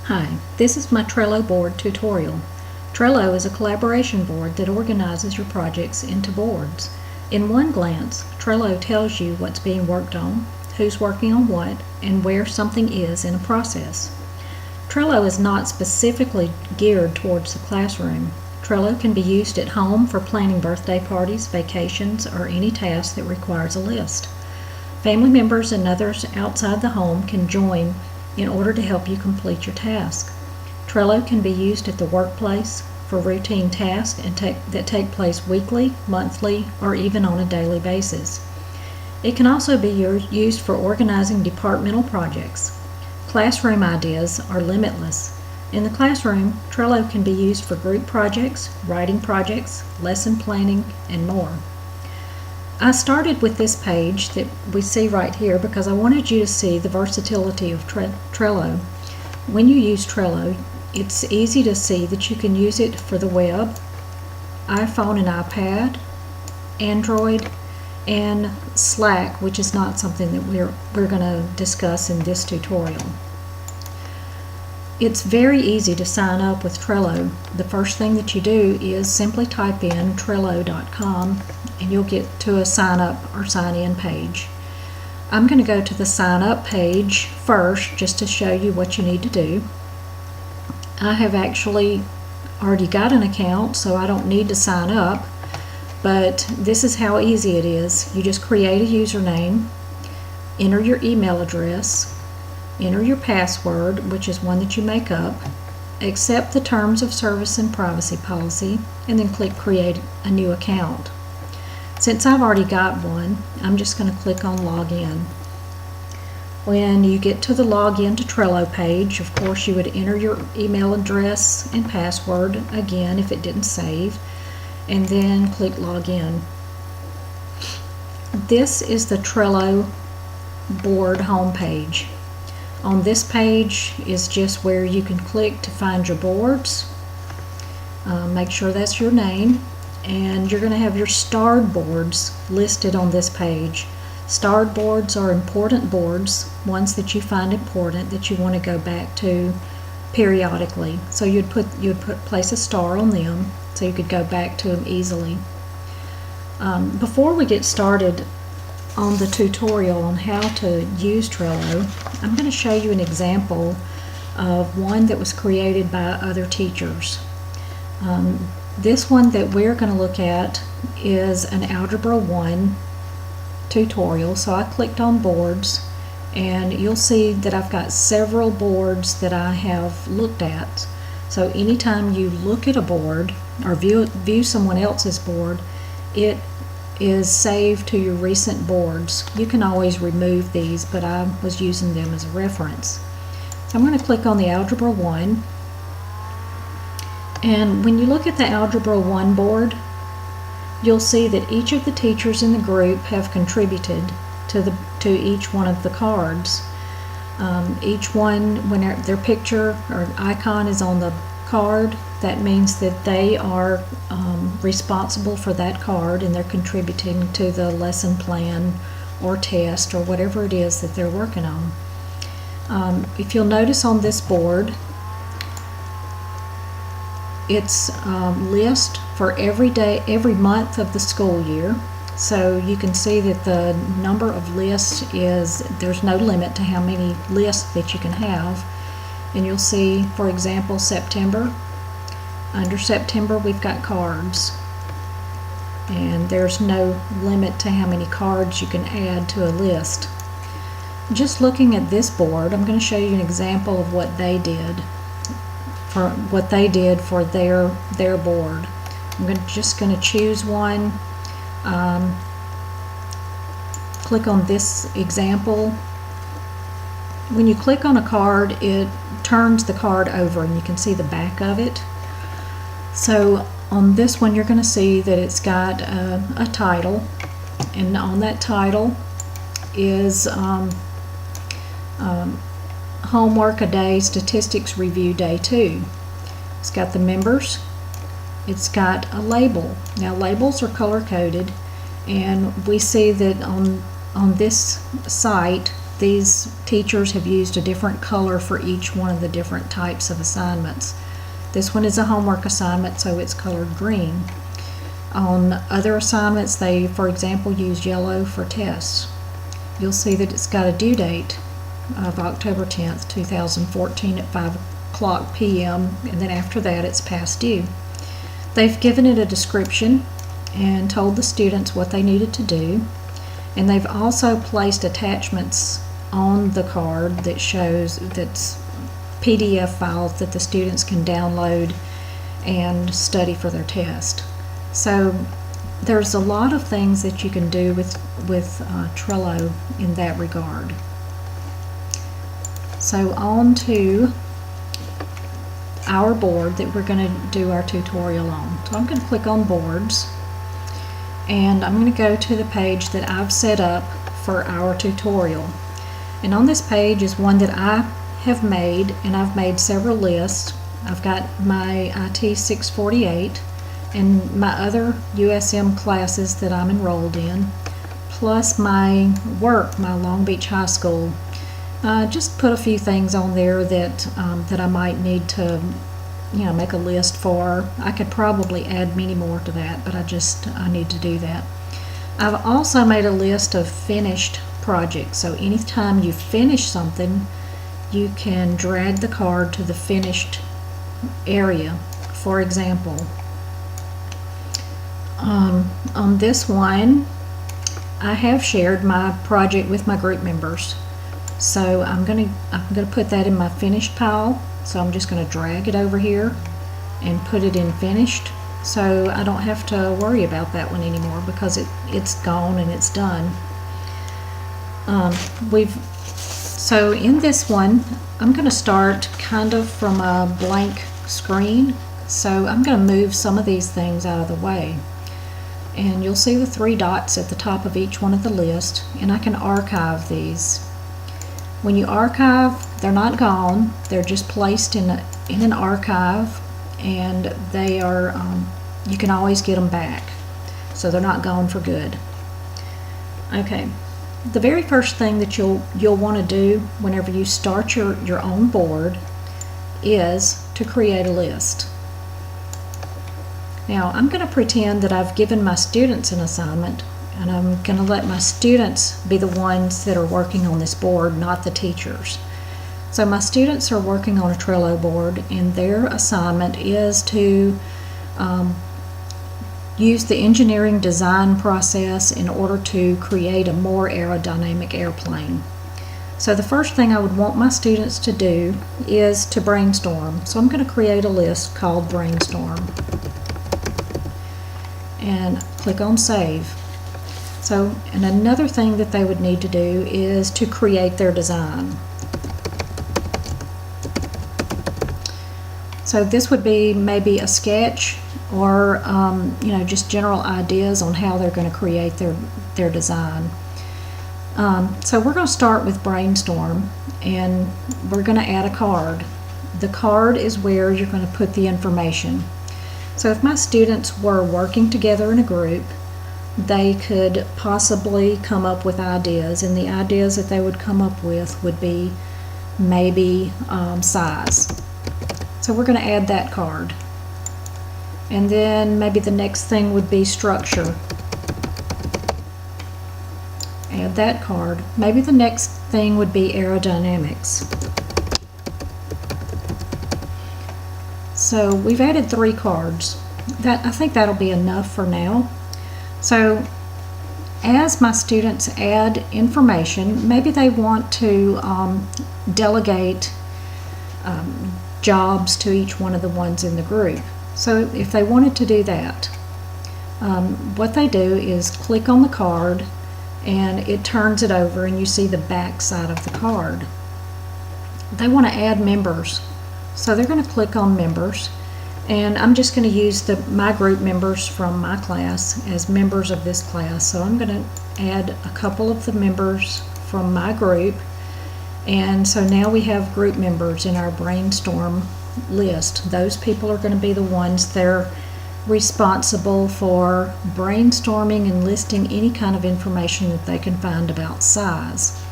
Hi, this is my Trello board tutorial. Trello is a collaboration board that organizes your projects into boards. In one glance, Trello tells you what's being worked on, who's working on what, and where something is in a process. Trello is not specifically geared towards the classroom. Trello can be used at home for planning birthday parties, vacations, or any task that requires a list. Family members and others outside the home can join in order to help you complete your task. Trello can be used at the workplace for routine tasks that take place weekly, monthly, or even on a daily basis. It can also be used for organizing departmental projects. Classroom ideas are limitless. In the classroom, Trello can be used for group projects, writing projects, lesson planning, and more. I started with this page that we see right here because I wanted you to see the versatility of Trello. When you use Trello, it's easy to see that you can use it for the web, iPhone and iPad, Android, and Slack, which is not something that we're going to discuss in this tutorial. It's very easy to sign up with Trello. The first thing that you do is simply type in Trello.com and you'll get to a sign up or sign in page. I'm going to go to the sign up page first just to show you what you need to do. I have actually already got an account, so I don't need to sign up, but this is how easy it is. You just create a username, enter your email address, enter your password, which is one that you make up, accept the terms of service and privacy policy, and then click create a new account. Since I've already got one, I'm just going to click on login. When you get to the login to Trello page, of course you would enter your email address and password again if it didn't save, and then click login. This is the Trello board homepage. On this page is just where you can click to find your boards. Make sure that's your name, and you're going to have your starred boards listed on this page. Starred boards are important boards, ones that you find important that you want to go back to periodically. So you'd place a star on them so you could go back to them easily. Before we get started on the tutorial on how to use Trello, I'm going to show you an example of one that was created by other teachers. This one that we're going to look at is an Algebra 1 tutorial. So I clicked on boards, and you'll see that I've got several boards that I have looked at. So anytime you look at a board or view someone else's board, it is saved to your recent boards. You can always remove these, but I was using them as a reference. So I'm going to click on the Algebra 1, and when you look at the Algebra 1 board, you'll see that each of the teachers in the group have contributed to each one of the cards. Each one, when their picture or icon is on the card, that means that they are responsible for that card and they're contributing to the lesson plan or test or whatever it is that they're working on. If you'll notice on this board, it's list for every day, every month of the school year. So you can see that the number of lists there's no limit to how many lists that you can have. And you'll see, for example, September. Under September, we've got cards. And there's no limit to how many cards you can add to a list. Just looking at this board, I'm going to show you an example of what they did for their board. I'm just going to choose one. Click on this example. When you click on a card, it turns the card over and you can see the back of it. So on this one, you're going to see that it's got a title, and on that title is Homework a Day, Statistics Review Day 2. It's got the members. It's got a label. Now labels are color coded, and we see that on this site these teachers have used a different color for each one of the different types of assignments. This one is a homework assignment, so it's colored green. On other assignments, they, for example, use yellow for tests. You'll see that it's got a due date of October 10th, 2014 at 5 p.m. and then after that it's past due. They've given it a description and told the students what they needed to do, and they've also placed attachments on the card that shows that's PDF files that the students can download and study for their test. So there's a lot of things that you can do with Trello in that regard. So on to our board that we're going to do our tutorial on. So I'm going to click on boards, and I'm going to go to the page that I've set up for our tutorial. And on this page is one that I have made, and I've made several lists. I've got my IT 648 and my other USM classes that I'm enrolled in, plus my work, my Long Beach High School. Just put a few things on there that I might need to, make a list for. I could probably add many more to that, but I need to do that. I've also made a list of finished projects. So anytime you finish something, you can drag the card to the finished area. For example, on this one, I have shared my project with my group members. So I'm gonna put that in my finished pile. So I'm just gonna drag it over here and put it in finished. So I don't have to worry about that one anymore because it's gone and it's done. So in this one, I'm gonna start kind of from a blank screen. So I'm gonna move some of these things out of the way. And you'll see the 3 dots at the top of each one of the list, and I can archive these. When you archive, they're not gone, they're just placed in an archive, and they are, you can always get them back. So they're not gone for good. Okay, the very first thing that you'll want to do whenever you start your own board is to create a list. Now I'm going to pretend that I've given my students an assignment, and I'm going to let my students be the ones that are working on this board, not the teachers. So my students are working on a Trello board, and their assignment is to use the engineering design process in order to create a more aerodynamic airplane. So the first thing I would want my students to do is to brainstorm. So I'm going to create a list called Brainstorm and click on Save. So, and another thing that they would need to do is to create their design. So this would be maybe a sketch or just general ideas on how they're going to create their design. So we're going to start with Brainstorm, and we're going to add a card. The card is where you're going to put the information. So if my students were working together in a group, they could possibly come up with ideas, and the ideas that they would come up with would be maybe size. So we're going to add that card. And then maybe the next thing would be structure. Add that card. Maybe the next thing would be aerodynamics. So we've added 3 cards. I think that'll be enough for now. So as my students add information, maybe they want to delegate jobs to each one of the ones in the group. So if they wanted to do that, what they do is click on the card, and it turns it over, and you see the back side of the card. They want to add members, so they're going to click on members, and I'm just going to use my group members from my class as members of this class. So I'm going to add a couple of the members from my group, and so now we have group members in our Brainstorm list. Those people are going to be the ones that are responsible for brainstorming and listing any kind of information that they can find about size.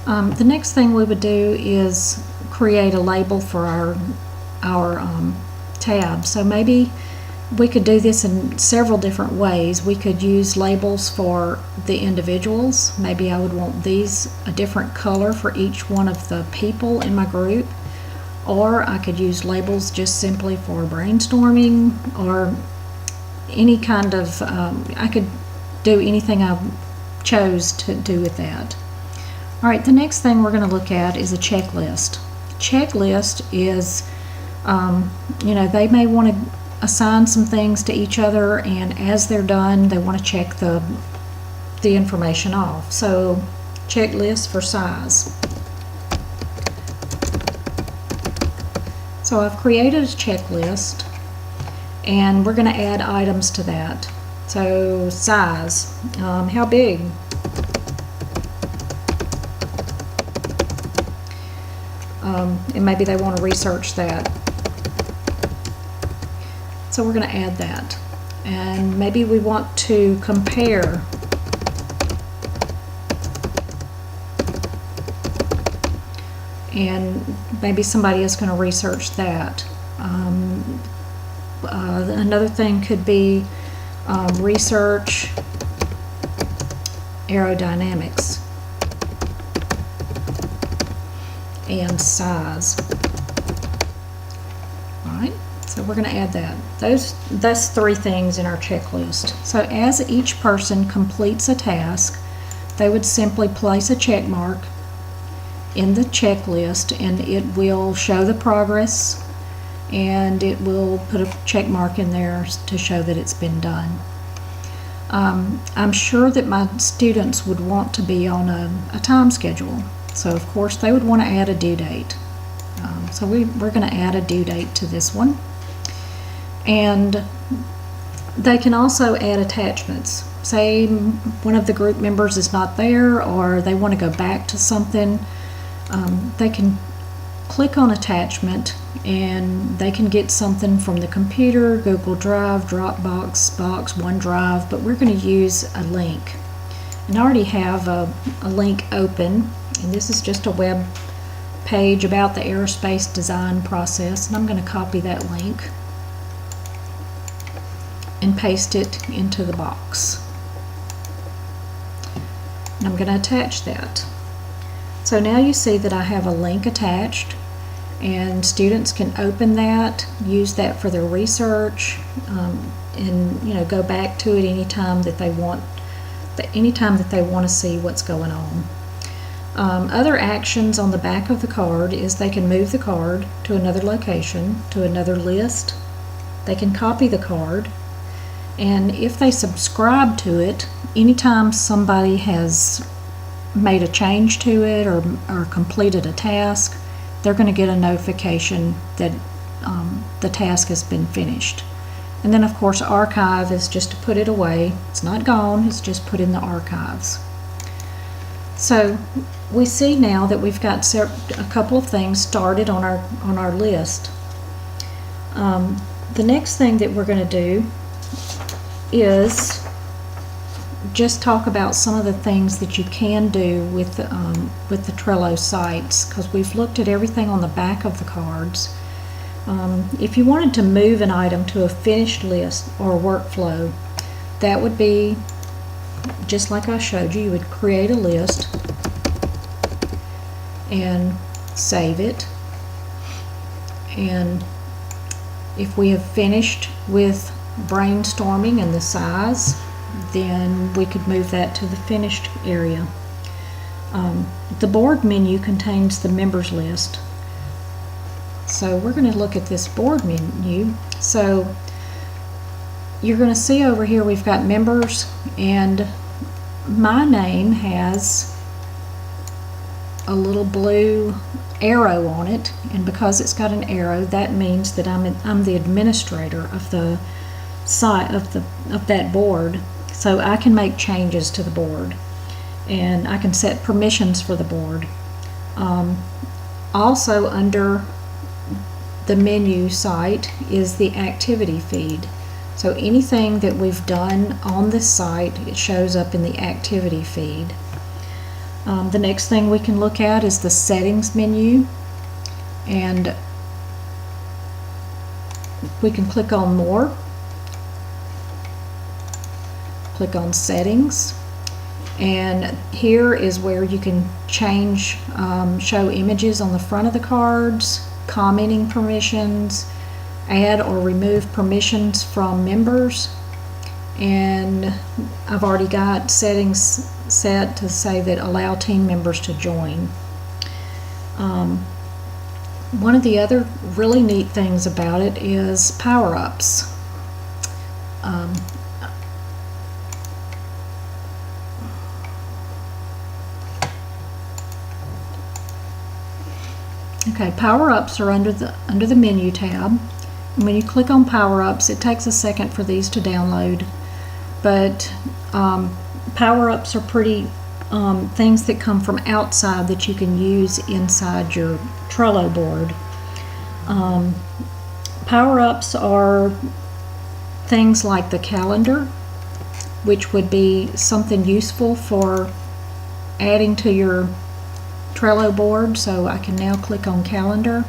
The next thing we would do is create a label for our tab. So maybe we could do this in several different ways. We could use labels for the individuals. Maybe I would want these a different color for each one of the people in my group. Or I could use labels just simply for brainstorming, or any kind of, I could do anything I chose to do with that. All right, the next thing we're going to look at is a checklist. Checklist is, they may want to assign some things to each other, and as they're done, they want to check the information off. So, checklist for size. So I've created a checklist, and we're going to add items to that. So size, how big? And maybe they want to research that. So we're going to add that. And maybe we want to compare and maybe somebody is going to research that. Another thing could be research aerodynamics and size. All right, so we're going to add that. That's 3 things in our checklist. So as each person completes a task, they would simply place a check mark in the checklist, and it will show the progress, and it will put a check mark in there to show that it's been done. I'm sure that my students would want to be on a time schedule, so of course they would want to add a due date. So we're going to add a due date to this one, and they can also add attachments. Say one of the group members is not there, or they want to go back to something. They can click on attachment, and they can get something from the computer, Google Drive, Dropbox, OneDrive, but we're going to use a link. And I already have a link open, and this is just a web page about the aerospace design process, and I'm going to copy that link and paste it into the box. And I'm going to attach that. So now you see that I have a link attached, and students can open that, use that for their research, and go back to it anytime that they want. Anytime that they want to see what's going on. Other actions on the back of the card is they can move the card to another location, to another list. They can copy the card, and if they subscribe to it, anytime somebody has made a change to it or completed a task, they're going to get a notification that the task has been finished. And then of course archive is just to put it away. It's not gone, it's just put in the archives. So we see now that we've got a couple of things started on our list. The next thing that we're going to do is just talk about some of the things that you can do with the Trello sites, because we've looked at everything on the back of the cards. If you wanted to move an item to a finished list or workflow, that would be just like I showed you. You would create a list and save it, and if we have finished with brainstorming and the size, then we could move that to the finished area. The board menu contains the members list. So we're going to look at this board menu. So you're going to see over here we've got members, and my name has a little blue arrow on it, and because it's got an arrow, that means that I'm the administrator of the site of that board. So I can make changes to the board, and I can set permissions for the board. Also under the menu site is the activity feed. So anything that we've done on this site, it shows up in the activity feed. The next thing we can look at is the settings menu, and we can click on more, click on settings, and here is where you can change, show images on the front of the cards, commenting permissions, add or remove permissions from members, and I've already got settings set to say that allow team members to join. One of the other really neat things about it is power-ups. Okay, power-ups are under the menu tab. And when you click on power-ups, it takes a second for these to download. But power-ups are pretty things that come from outside that you can use inside your Trello board. Power-ups are things like the calendar, which would be something useful for adding to your Trello board. So I can now click on calendar,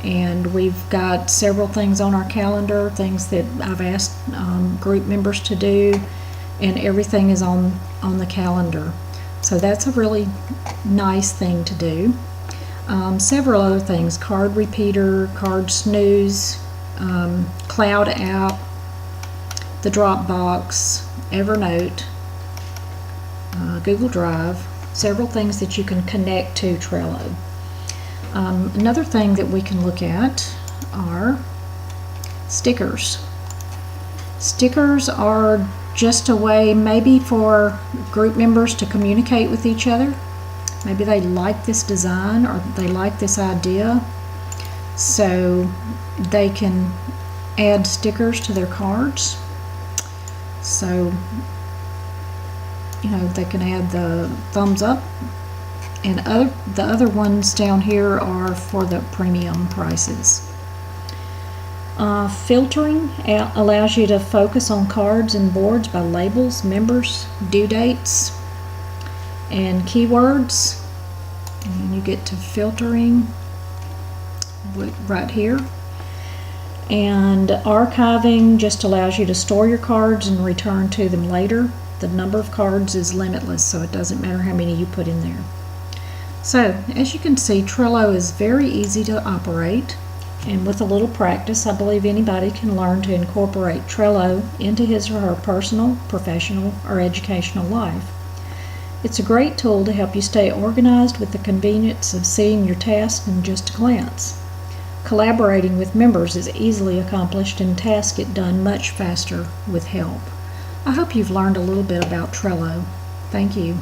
and we've got several things on our calendar, things that I've asked group members to do, and everything is on the calendar. So that's a really nice thing to do. Several other things: card repeater, card snooze, cloud app, the Dropbox, Evernote, Google Drive, several things that you can connect to Trello. Another thing that we can look at are stickers. Stickers are just a way maybe for group members to communicate with each other. Maybe they like this design or they like this idea, so they can add stickers to their cards. So, you know, they can add the thumbs up, and the other ones down here are for the premium prices. Filtering allows you to focus on cards and boards by labels, members, due dates, and keywords. And you get to filtering right here. And archiving just allows you to store your cards and return to them later. The number of cards is limitless, so it doesn't matter how many you put in there. So, as you can see, Trello is very easy to operate, and with a little practice, I believe anybody can learn to incorporate Trello into his or her personal, professional, or educational life. It's a great tool to help you stay organized with the convenience of seeing your tasks in just a glance. Collaborating with members is easily accomplished, and tasks get done much faster with help. I hope you've learned a little bit about Trello. Thank you.